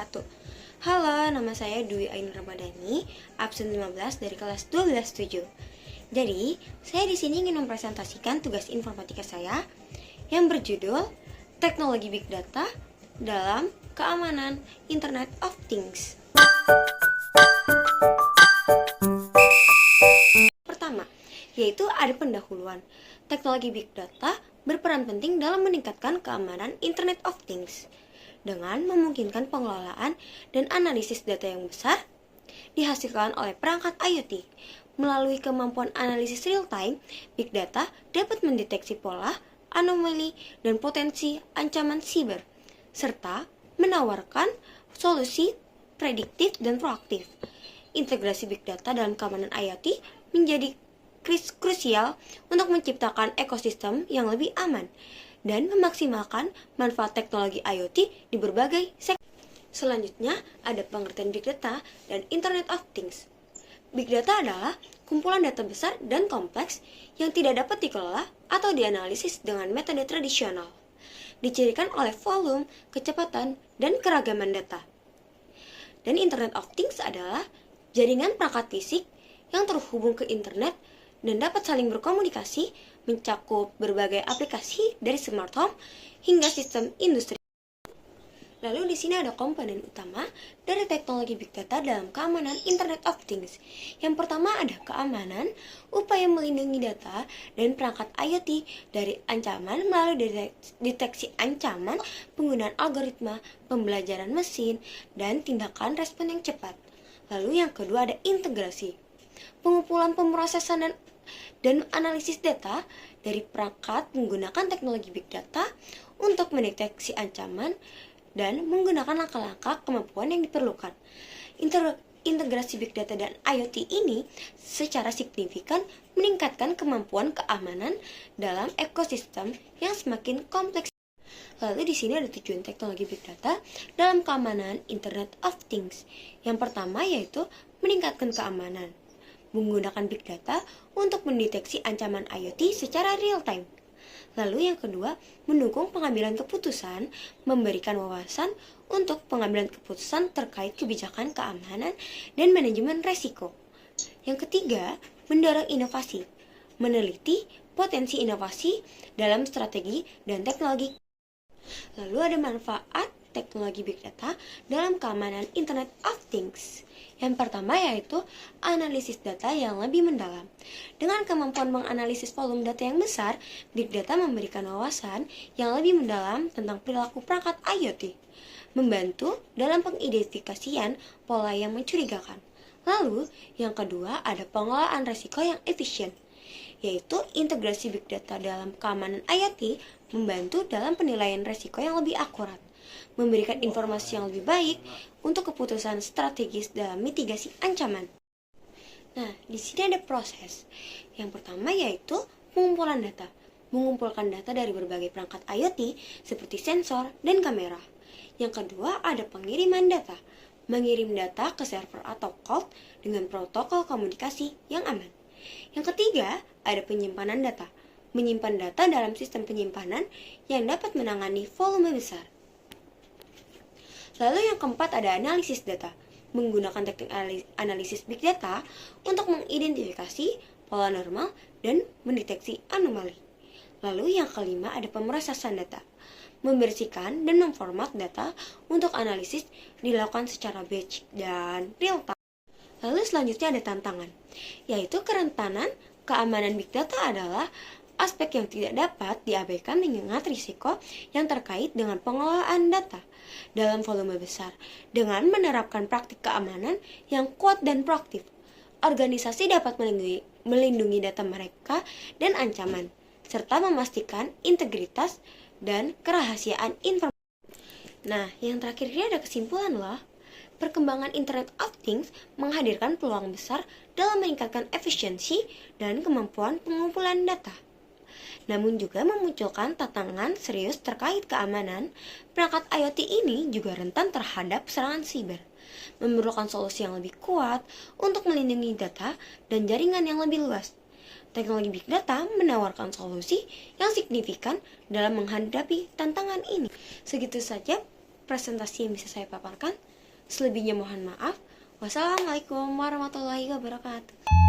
wabarakatuh. Halo, nama saya Dwi Ainur Ramadhani, absen 15 dari kelas 12-7. Jadi, saya di sini ingin mempresentasikan tugas informatika saya yang berjudul Teknologi Big Data dalam Keamanan Internet of Things. Pertama, yaitu ada pendahuluan. Teknologi Big Data berperan penting dalam meningkatkan keamanan Internet of Things dengan memungkinkan pengelolaan dan analisis data yang besar dihasilkan oleh perangkat IoT. Melalui kemampuan analisis real-time, Big Data dapat mendeteksi pola, anomali, dan potensi ancaman siber, serta menawarkan solusi prediktif dan proaktif. Integrasi Big Data dalam keamanan IoT menjadi krusial untuk menciptakan ekosistem yang lebih aman dan memaksimalkan manfaat teknologi IoT di berbagai sektor. Selanjutnya, ada pengertian Big Data dan Internet of Things. Big Data adalah kumpulan data besar dan kompleks yang tidak dapat dikelola atau dianalisis dengan metode tradisional. Dicirikan oleh volume, kecepatan, dan keragaman data. Dan Internet of Things adalah jaringan perangkat fisik yang terhubung ke internet dan dapat saling berkomunikasi, mencakup berbagai aplikasi dari smart home hingga sistem industri. Lalu di sini ada komponen utama dari teknologi Big Data dalam keamanan Internet of Things. Yang pertama ada keamanan, upaya melindungi data dan perangkat IoT dari ancaman melalui deteksi ancaman, penggunaan algoritma, pembelajaran mesin, dan tindakan respon yang cepat. Lalu yang kedua ada integrasi, pengumpulan, pemrosesan, dan analisis data dari perangkat menggunakan teknologi Big Data untuk mendeteksi ancaman dan menggunakan langkah-langkah kemampuan yang diperlukan. Integrasi Big Data dan IoT ini secara signifikan meningkatkan kemampuan keamanan dalam ekosistem yang semakin kompleks. Lalu di sini ada tujuan teknologi Big Data dalam keamanan Internet of Things. Yang pertama yaitu meningkatkan keamanan, menggunakan Big Data untuk mendeteksi ancaman IoT secara real-time. Lalu yang kedua, mendukung pengambilan keputusan, memberikan wawasan untuk pengambilan keputusan terkait kebijakan keamanan dan manajemen resiko. Yang ketiga, mendorong inovasi, meneliti potensi inovasi dalam strategi dan teknologi. Lalu ada manfaat teknologi Big Data dalam keamanan Internet of Things. Yang pertama yaitu analisis data yang lebih mendalam. Dengan kemampuan menganalisis volume data yang besar, Big Data memberikan wawasan yang lebih mendalam tentang perilaku perangkat IoT, membantu dalam pengidentifikasian pola yang mencurigakan. Lalu, yang kedua ada pengelolaan risiko yang efisien, yaitu integrasi Big Data dalam keamanan IoT membantu dalam penilaian risiko yang lebih akurat, memberikan informasi yang lebih baik untuk keputusan strategis dalam mitigasi ancaman. Nah, di sini ada proses. Yang pertama yaitu pengumpulan data. Mengumpulkan data dari berbagai perangkat IoT seperti sensor dan kamera. Yang kedua ada pengiriman data. Mengirim data ke server atau cloud dengan protokol komunikasi yang aman. Yang ketiga ada penyimpanan data. Menyimpan data dalam sistem penyimpanan yang dapat menangani volume besar. Lalu yang keempat ada analisis data, menggunakan teknik analisis Big Data untuk mengidentifikasi pola normal dan mendeteksi anomali. Lalu yang kelima ada pemrosesan data, membersihkan dan memformat data untuk analisis dilakukan secara batch dan real time. Lalu selanjutnya ada tantangan, yaitu kerentanan keamanan Big Data adalah aspek yang tidak dapat diabaikan mengingat risiko yang terkait dengan pengelolaan data dalam volume besar. Dengan menerapkan praktik keamanan yang kuat dan proaktif, organisasi dapat melindungi data mereka dan ancaman, serta memastikan integritas dan kerahasiaan informasi. Nah, yang terakhir ini ada kesimpulan loh. Perkembangan Internet of Things menghadirkan peluang besar dalam meningkatkan efisiensi dan kemampuan pengumpulan data. Namun juga memunculkan tantangan serius terkait keamanan. Perangkat IoT ini juga rentan terhadap serangan siber, memerlukan solusi yang lebih kuat untuk melindungi data dan jaringan yang lebih luas. Teknologi Big Data menawarkan solusi yang signifikan dalam menghadapi tantangan ini. Segitu saja presentasi yang bisa saya paparkan. Selebihnya mohon maaf. Wassalamualaikum warahmatullahi wabarakatuh.